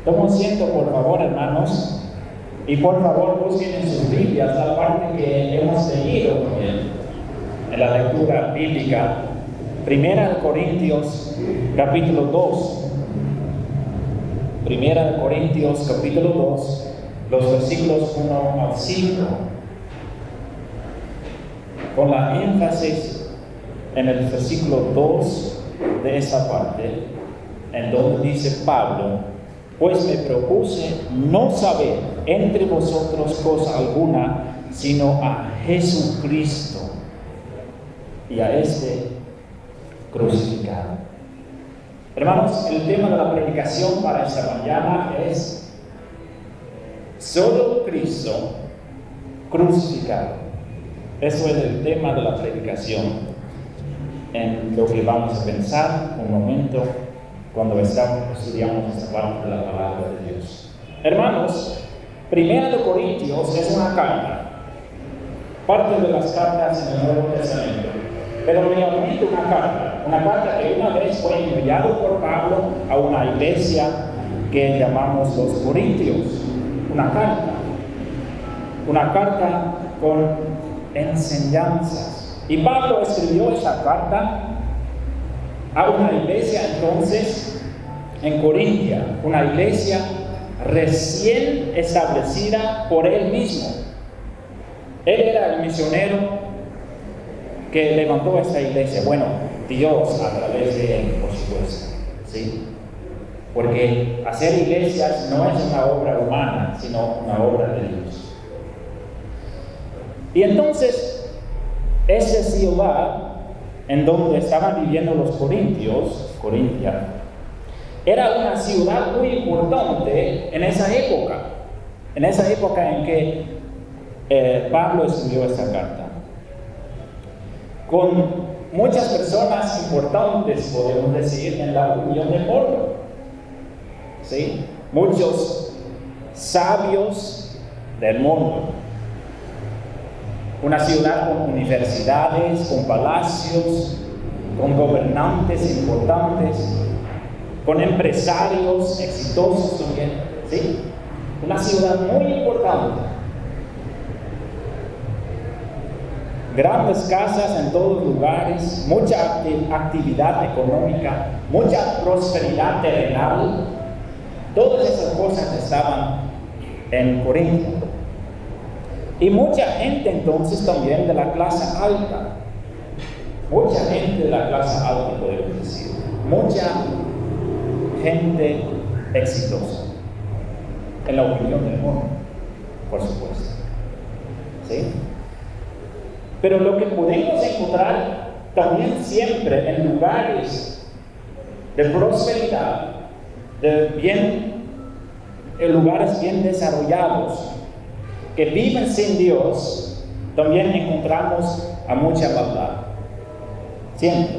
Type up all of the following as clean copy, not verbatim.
Tomen asiento, por favor, hermanos, y por favor busquen en sus Biblias la parte que hemos leído también en la lectura bíblica. Primera de Corintios, capítulo 2. Primera de Corintios, capítulo 2, los versículos 1 al 5. Con la énfasis en el versículo 2 de esta parte, en donde dice Pablo: pues me propuse no saber entre vosotros cosa alguna, sino a Jesucristo y a este crucificado. Hermanos, el tema de la predicación para esta mañana es solo Cristo crucificado. Eso es el tema de la predicación, en lo que vamos a pensar un momento cuando estudiamos esta parte de la palabra de Dios. Hermanos, Primera de Corintios es una carta, parte de las cartas en el Nuevo Testamento, pero realmente una carta que una vez fue enviado por Pablo a una iglesia que llamamos los Corintios. Una carta con enseñanzas. Y Pablo escribió esta carta a una iglesia entonces en Corintia, una iglesia recién establecida por él mismo. Él era el misionero que levantó esta iglesia. Bueno, Dios a través de él, por supuesto, ¿sí? Porque hacer iglesias no es una obra humana, sino una obra de Dios. Y entonces, esa ciudad en donde estaban viviendo los corintios, Corintia, era una ciudad muy importante en esa época en que Pablo escribió esta carta, con muchas personas importantes, podemos decir, en la opinión del mundo, ¿sí? Muchos sabios del mundo. Una ciudad con universidades, con palacios, con gobernantes importantes, con empresarios exitosos también, ¿sí? Una ciudad muy importante. Grandes casas en todos lugares, mucha actividad económica, mucha prosperidad terrenal. Todas esas cosas estaban en Corinto. Y mucha gente entonces también de la clase alta. Mucha gente de la clase alta, podemos decir. Mucha gente exitosa. En la opinión del mundo, por supuesto. ¿Sí? Pero lo que podemos encontrar también siempre en lugares de prosperidad, en lugares bien desarrollados, que viven sin Dios, también encontramos a mucha maldad. Siempre.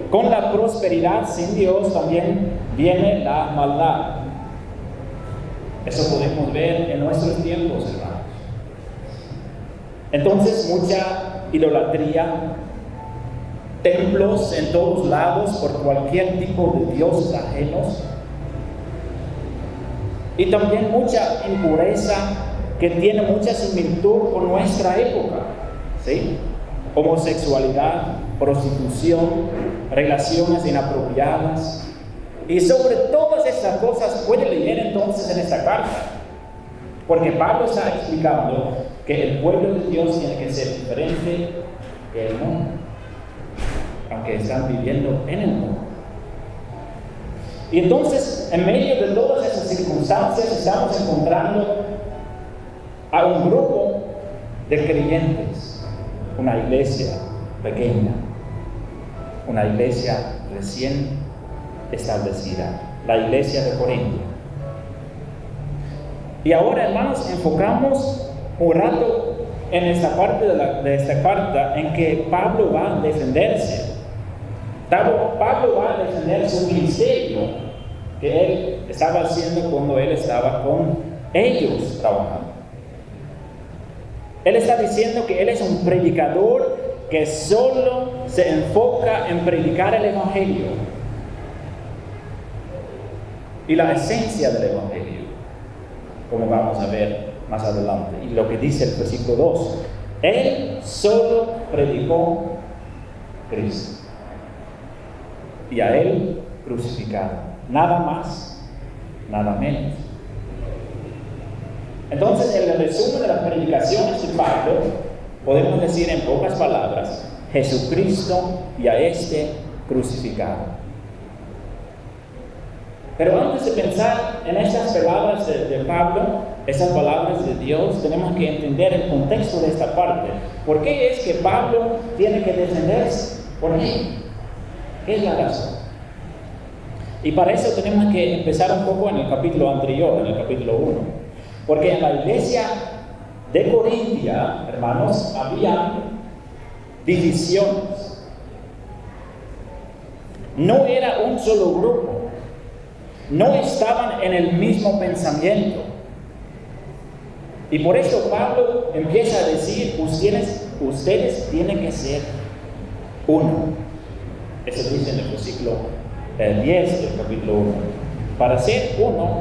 Con la prosperidad sin Dios también viene la maldad. Eso podemos ver en nuestros tiempos, hermanos. Entonces, mucha idolatría, templos en todos lados por cualquier tipo de dioses ajenos. Y también mucha impureza que tiene mucha similitud con nuestra época, ¿sí? Homosexualidad, prostitución, relaciones inapropiadas. Y sobre todas estas cosas puede leer entonces en esta carta, porque Pablo está explicando que el pueblo de Dios tiene que ser diferente que el mundo, aunque están viviendo en el mundo. Y entonces, en medio de todas esas circunstancias, estamos encontrando a un grupo de creyentes, una iglesia pequeña, una iglesia recién establecida, la iglesia de Corinto. Y ahora, hermanos, enfocamos un rato en esta parte de esta carta en que Pablo va a defenderse. Pablo va a defender su ministerio que él estaba haciendo cuando él estaba con ellos trabajando. Él está diciendo que él es un predicador que solo se enfoca en predicar el evangelio. y la esencia del Evangelio, como vamos a ver más adelante. Y lo que dice el versículo 2, Él solo predicó Cristo y a Él crucificado, nada más, nada menos. Entonces, en el resumen de las predicaciones de Pablo, podemos decir en pocas palabras, Jesucristo y a este crucificado. Pero antes de pensar en estas palabras de Pablo, estas palabras de Dios, tenemos que entender el contexto de esta parte. ¿Por qué es que Pablo tiene que defenderse? ¿Por qué? ¿Qué es la razón? Y para eso tenemos que empezar un poco en el capítulo anterior, en el capítulo 1. Porque en la iglesia de Corintia, hermanos, había divisiones. No era un solo grupo. No estaban en el mismo pensamiento. Y por eso Pablo empieza a decir, ustedes tienen que ser uno. Eso dice en el versículo 10 del capítulo 1. Para ser uno,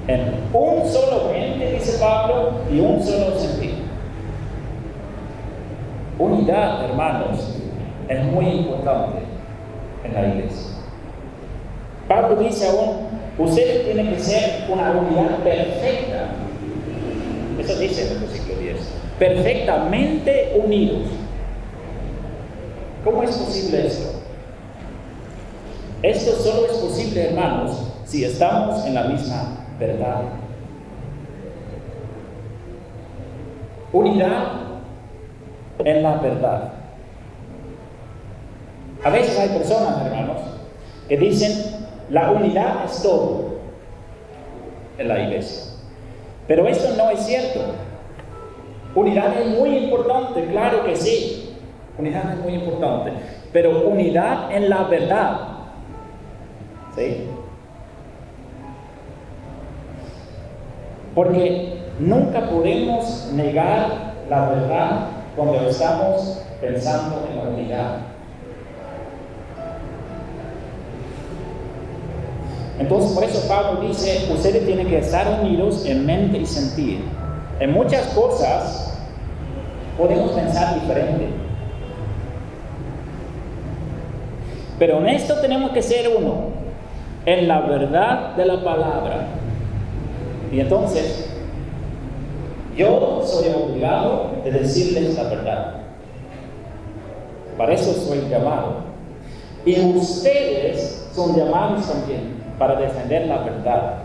en un solo mente, dice Pablo, y un solo sentido. Unidad, hermanos, es muy importante en la iglesia. Pablo dice aún, ustedes tienen que ser una unidad perfecta. Eso dice en el versículo 10. Perfectamente unidos. ¿Cómo es posible esto? Esto solo es posible, hermanos, si estamos en la misma verdad. Unidad en la verdad. A veces hay personas, hermanos, que dicen, la unidad es todo en la iglesia. Pero esto no es cierto. Unidad es muy importante, claro que sí. Unidad es muy importante. Pero unidad en la verdad. ¿Sí? Porque nunca podemos negar la verdad cuando estamos pensando en la unidad. Entonces, por eso Pablo dice, ustedes tienen que estar unidos en mente y sentir. En muchas cosas podemos pensar diferente. Pero en esto tenemos que ser uno, en la verdad de la palabra. Y entonces, yo soy obligado de decirles la verdad. Para eso soy llamado. Y ustedes son llamados también para defender la verdad.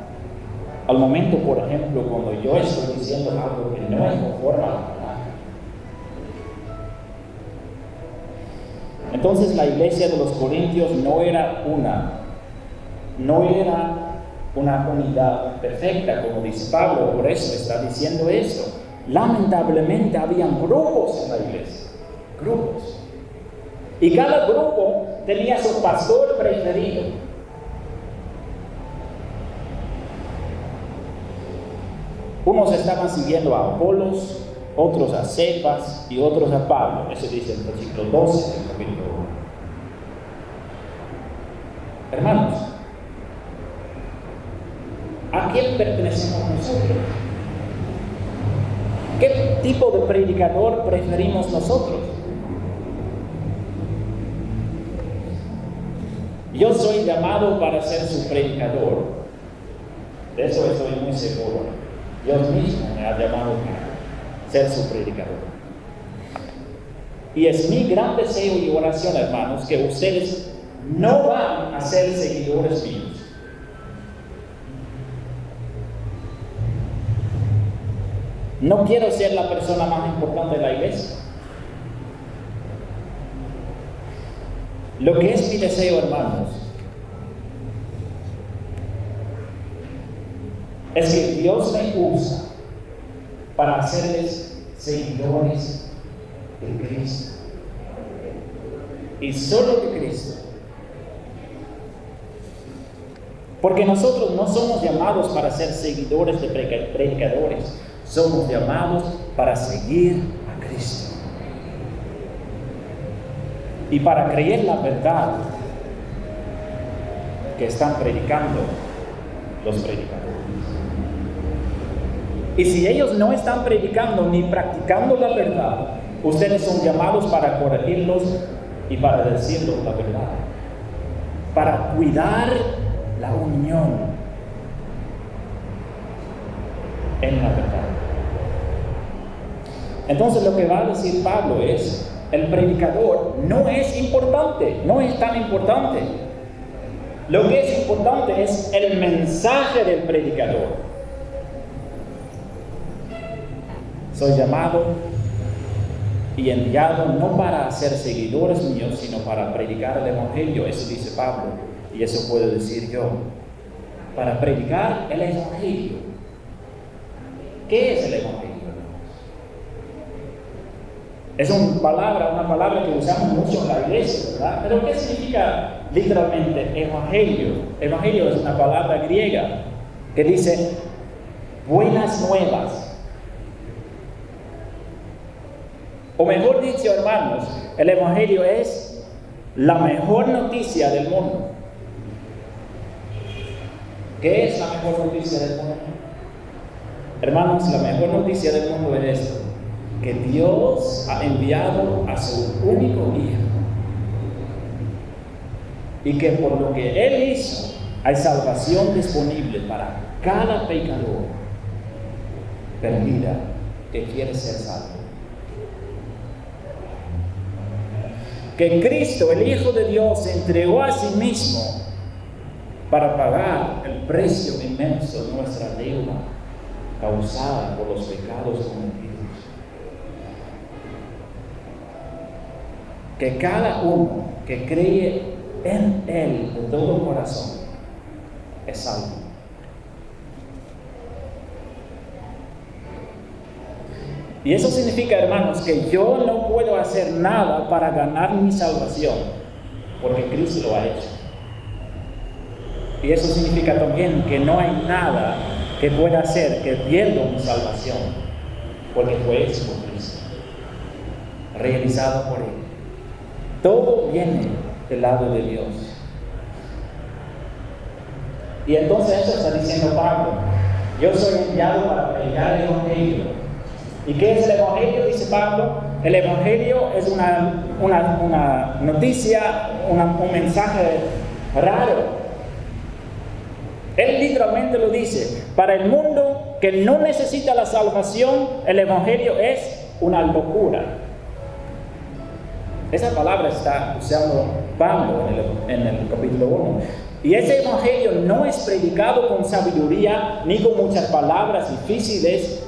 Al momento, por ejemplo, cuando yo estoy diciendo algo que no es conforme a la verdad. Entonces la iglesia de los Corintios no era una unidad perfecta, como dice Pablo, por eso está diciendo esto. Lamentablemente habían grupos en la iglesia, grupos. Y cada grupo tenía su pastor preferido. Unos estaban siguiendo a Apolos, otros a Cefas y otros a Pablo. Eso dice el versículo 12 del capítulo 1. Hermanos, ¿a quién pertenecemos nosotros? ¿Qué tipo de predicador preferimos nosotros? Yo soy llamado para ser su predicador. De eso estoy muy seguro. Dios mismo me ha llamado para ser su predicador. Y es mi gran deseo y oración, hermanos, que ustedes no van a ser seguidores míos. No quiero ser la persona más importante de la iglesia. Lo que es mi deseo, hermanos, es que Dios me usa para hacerles seguidores de Cristo. Y solo de Cristo. Porque nosotros no somos llamados para ser seguidores de predicadores. Somos llamados para seguir a Cristo. Y para creer la verdad que están predicando. los predicadores. Y si ellos no están predicando ni practicando la verdad, ustedes son llamados para corregirlos y para decirles la verdad, para cuidar la unión en la verdad. Entonces lo que va a decir Pablo es, el predicador no es importante, no es tan importante. Lo que es importante es el mensaje del predicador. Soy llamado y enviado no para ser seguidores míos, sino para predicar el Evangelio. Eso dice Pablo, y eso puedo decir yo. Para predicar el Evangelio. ¿Qué es el Evangelio? Es una palabra que usamos mucho en la iglesia, ¿verdad? Pero ¿qué significa literalmente Evangelio? Evangelio es una palabra griega que dice buenas nuevas. O mejor dicho, hermanos, el Evangelio es la mejor noticia del mundo. ¿Qué es la mejor noticia del mundo? Hermanos, la mejor noticia del mundo es esto: que Dios ha enviado a su único Hijo. Y que por lo que Él hizo, hay salvación disponible para cada pecador perdida que quiere ser salvo. Que Cristo, el Hijo de Dios, se entregó a sí mismo para pagar el precio inmenso de nuestra deuda causada por los pecados cometidos. Que cada uno que cree en Él de todo corazón es salvo. Y eso significa, hermanos, que yo no puedo hacer nada para ganar mi salvación, porque Cristo lo ha hecho. Y eso significa también que no hay nada que pueda hacer que pierda mi salvación, porque fue hecho por Cristo, realizado por Él. Todo viene del lado de Dios. Y entonces eso está diciendo Pablo: yo soy enviado para predicar el Evangelio. ¿Y qué es el Evangelio? Dice Pablo. El Evangelio es una noticia, un mensaje raro. Él literalmente lo dice: para el mundo que no necesita la salvación, el Evangelio es una locura. Esa palabra está usando Pablo en el capítulo 1. Y ese Evangelio no es predicado con sabiduría ni con muchas palabras difíciles.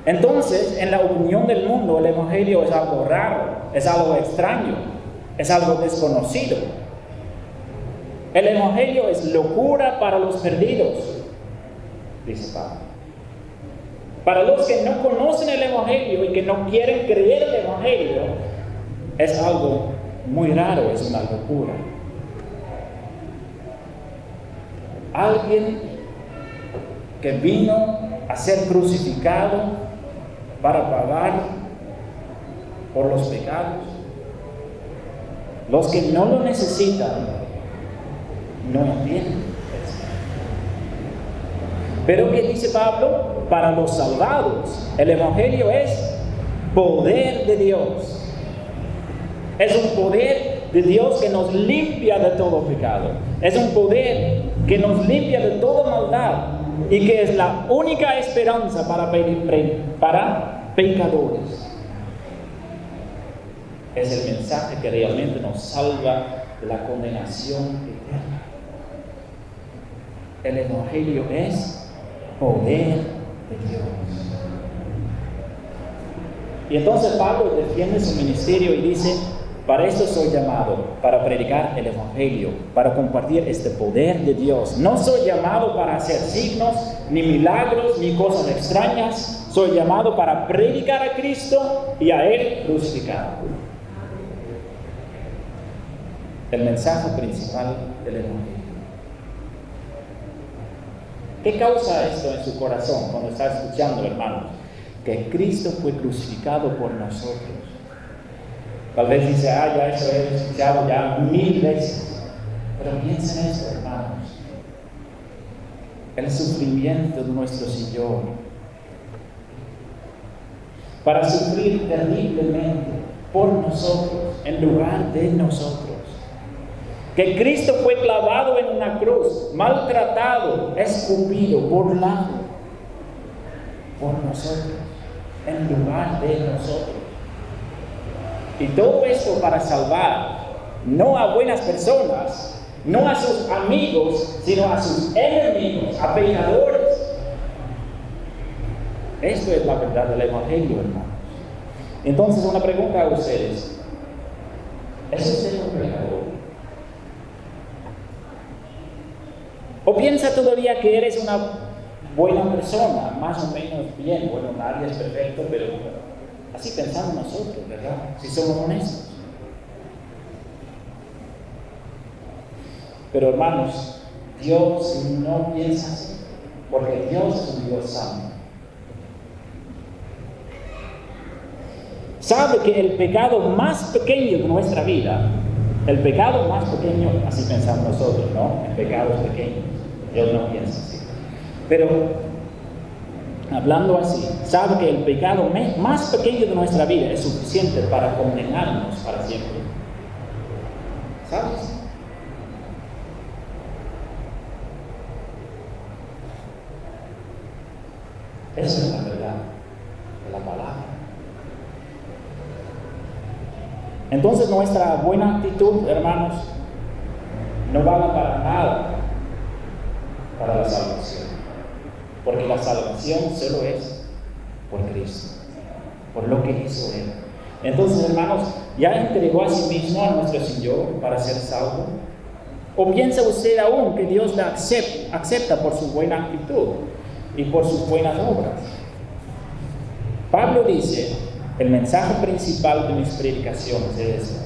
Entonces, en la opinión del mundo, el Evangelio es algo raro, es algo extraño, es algo desconocido. El Evangelio es locura para los perdidos, dice Pablo. Para los que no conocen el Evangelio y que no quieren creer el Evangelio, es algo muy raro, es una locura. Alguien que vino a ser crucificado para pagar por los pecados. Los que no lo necesitan no entienden eso. Pero ¿qué dice Pablo? Para los salvados, el Evangelio es poder de Dios. Es un poder de Dios que nos limpia de todo pecado. Es un poder que nos limpia de toda maldad y que es la única esperanza para pecadores. Es el mensaje que realmente nos salva de la condenación eterna. El Evangelio es poder de Dios. Y entonces Pablo defiende su ministerio y dice: para esto soy llamado, para predicar el Evangelio, para compartir este poder de Dios. No soy llamado para hacer signos, ni milagros, ni cosas extrañas. Soy llamado para predicar a Cristo y a Él crucificado. El mensaje principal del Evangelio. ¿Qué causa esto en su corazón cuando está escuchando, hermanos? Que Cristo fue crucificado por nosotros. Tal vez dice: ya eso he escuchado ya 1000 veces. Pero piensen en esto, hermanos. el sufrimiento de nuestro Señor, para sufrir terriblemente por nosotros, en lugar de nosotros. Que Cristo fue clavado en una cruz, maltratado, escupido, burlado por nosotros, en lugar de nosotros. Y todo esto para salvar no a buenas personas, no a sus amigos, sino a sus enemigos, a pecadores. Esto es la verdad del Evangelio, hermanos. Entonces, una pregunta a ustedes: ¿es usted un pecador? ¿O piensa todavía que eres una buena persona, más o menos bien? Bueno, nadie es perfecto, pero así pensamos nosotros, ¿verdad? Si somos honestos. Pero hermanos, Dios no piensa así, porque Dios es un Dios santo. Sabe que el pecado más pequeño de nuestra vida, el pecado más pequeño, así pensamos nosotros, ¿no? El pecado es pequeño. Dios no piensa así. Pero, hablando así, sabe que el pecado más pequeño de nuestra vida es suficiente para condenarnos para siempre. ¿Sabes? Esa es la verdad de la palabra. Entonces nuestra buena actitud, hermanos, no vale para nada para la salvación, porque la salvación solo es por Cristo, por lo que hizo Él. Entonces, hermanos, ¿ya entregó a sí mismo a nuestro Señor para ser salvo? ¿O piensa usted aún que Dios la acepta por su buena actitud y por sus buenas obras? Pablo dice: el mensaje principal de mis predicaciones es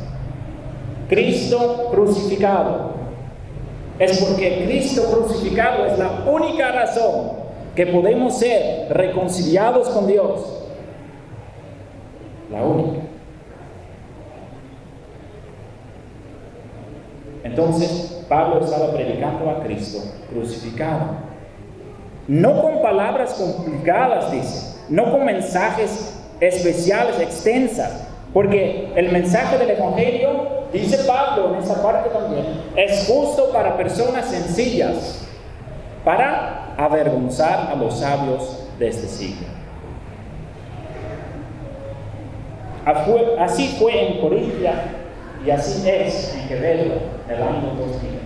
Cristo crucificado. Es porque Cristo crucificado es la única razón que podemos ser reconciliados con Dios. La única. Entonces, Pablo estaba predicando a Cristo crucificado. No con palabras complicadas, dice. No con mensajes especiales, extensas. Porque el mensaje del Evangelio, dice Pablo en esa parte también, es justo para personas sencillas, para avergonzar a los sabios de este siglo. Así fue en Corintia y así es en Quevedo en el año 2021.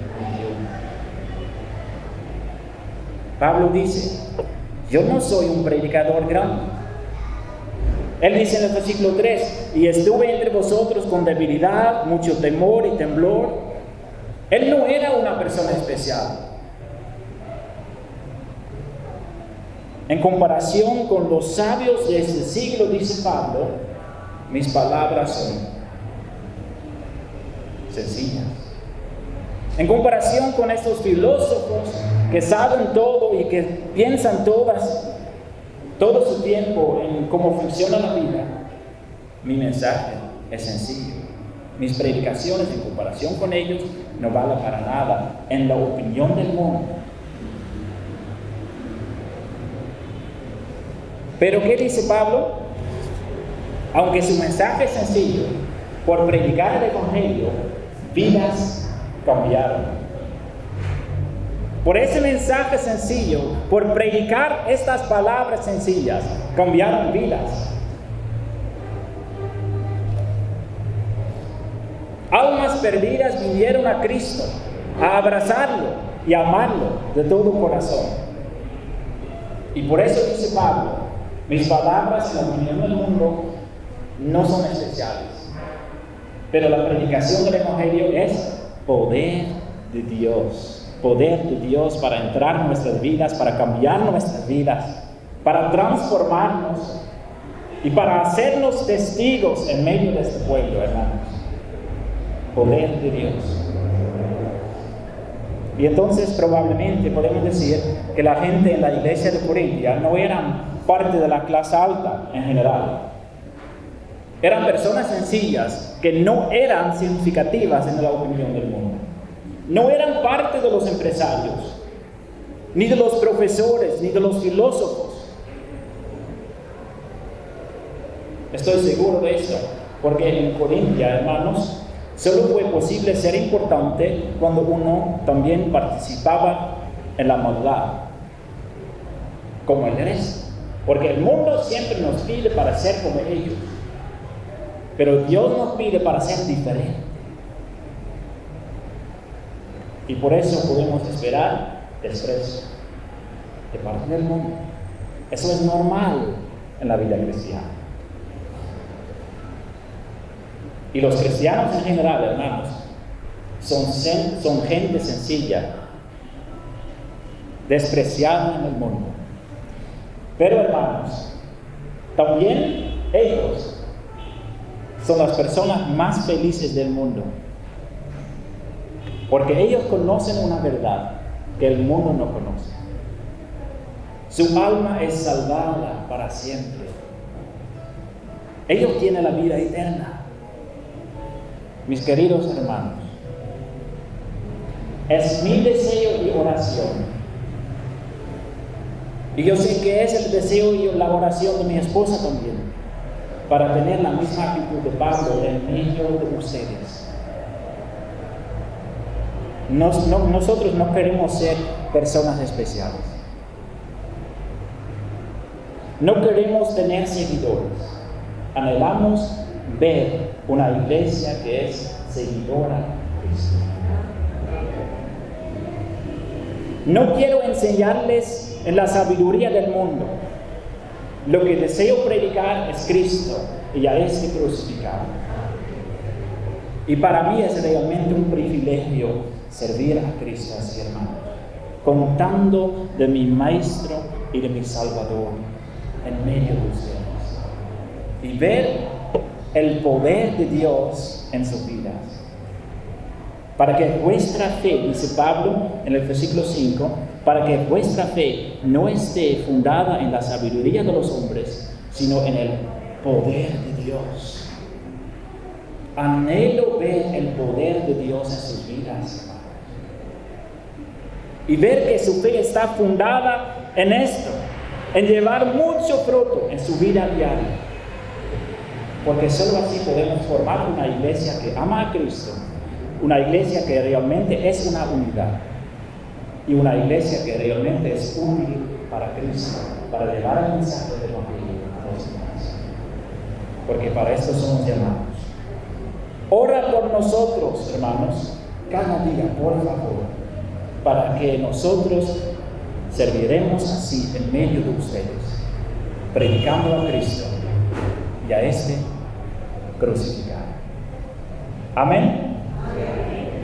Pablo dice: yo no soy un predicador grande. Él dice en el versículo 3: y estuve entre vosotros con debilidad, mucho temor y temblor. Él no era una persona especial. En comparación con los sabios de este siglo, dice Pablo, mis palabras son sencillas. En comparación con estos filósofos que saben todo y que piensan todo su tiempo en cómo funciona la vida, mi mensaje es sencillo. Mis predicaciones en comparación con ellos no valen para nada en la opinión del mundo. Pero ¿qué dice Pablo? Aunque su mensaje es sencillo, por predicar el Evangelio, vidas cambiaron. Por ese mensaje sencillo, por predicar estas palabras sencillas, cambiaron vidas. Almas perdidas vinieron a Cristo, a abrazarlo y a amarlo de todo corazón. Y por eso dice Pablo: mis palabras en la opinión del mundo no son especiales, pero la predicación del Evangelio es poder de Dios. Poder de Dios para entrar en nuestras vidas, para cambiar nuestras vidas, para transformarnos y para hacernos testigos en medio de este pueblo, hermanos. Poder de Dios. Y entonces probablemente podemos decir que la gente en la iglesia de Corintia no eran parte de la clase alta en general. Eran personas sencillas que no eran significativas en la opinión del mundo. No eran parte de los empresarios. ni de los profesores, ni de los filósofos. Estoy seguro de esto, porque en Corintia, hermanos, solo fue posible ser importante cuando uno también participaba en la maldad, como el resto. Porque el mundo siempre nos pide para ser como ellos, pero Dios nos pide para ser diferente. Y por eso podemos esperar desprecio de parte del mundo. Eso es normal en la vida cristiana. Y los cristianos en general, hermanos, son gente sencilla, despreciada en el mundo. Pero, hermanos, también ellos son las personas más felices del mundo, porque ellos conocen una verdad que el mundo no conoce. Su alma es salvada para siempre. Ellos tienen la vida eterna. Mis queridos hermanos, es mi deseo y oración, y yo sé que es el deseo y la oración de mi esposa también, para tener la misma actitud de Pablo en medio de ustedes. Nosotros no queremos ser personas especiales. No queremos tener seguidores. Anhelamos ver una iglesia que es seguidora de Cristo. No quiero enseñarles en la sabiduría del mundo. Lo que deseo predicar es Cristo y a este crucificado. Y para mí es realmente un privilegio servir a Cristo así, hermanos, contando de mi Maestro y de mi Salvador en medio de ustedes. Y ver el poder de Dios en sus vidas. Para que vuestra fe, dice Pablo en el versículo 5, para que vuestra fe no esté fundada en la sabiduría de los hombres, sino en el poder de Dios. Anhelo ver el poder de Dios en sus vidas, hermanos. Y ver que su fe está fundada en esto, en llevar mucho fruto en su vida diaria. Porque solo así podemos formar una iglesia que ama a Cristo, una iglesia que realmente es una unidad, y una iglesia que realmente es útil para Cristo, para llevar el mensaje del Evangelio a los demás. Porque para esto somos llamados. Ora por nosotros, hermanos, cada día, por favor, para que nosotros serviremos así en medio de ustedes, predicando a Cristo y a este crucificado. Amén.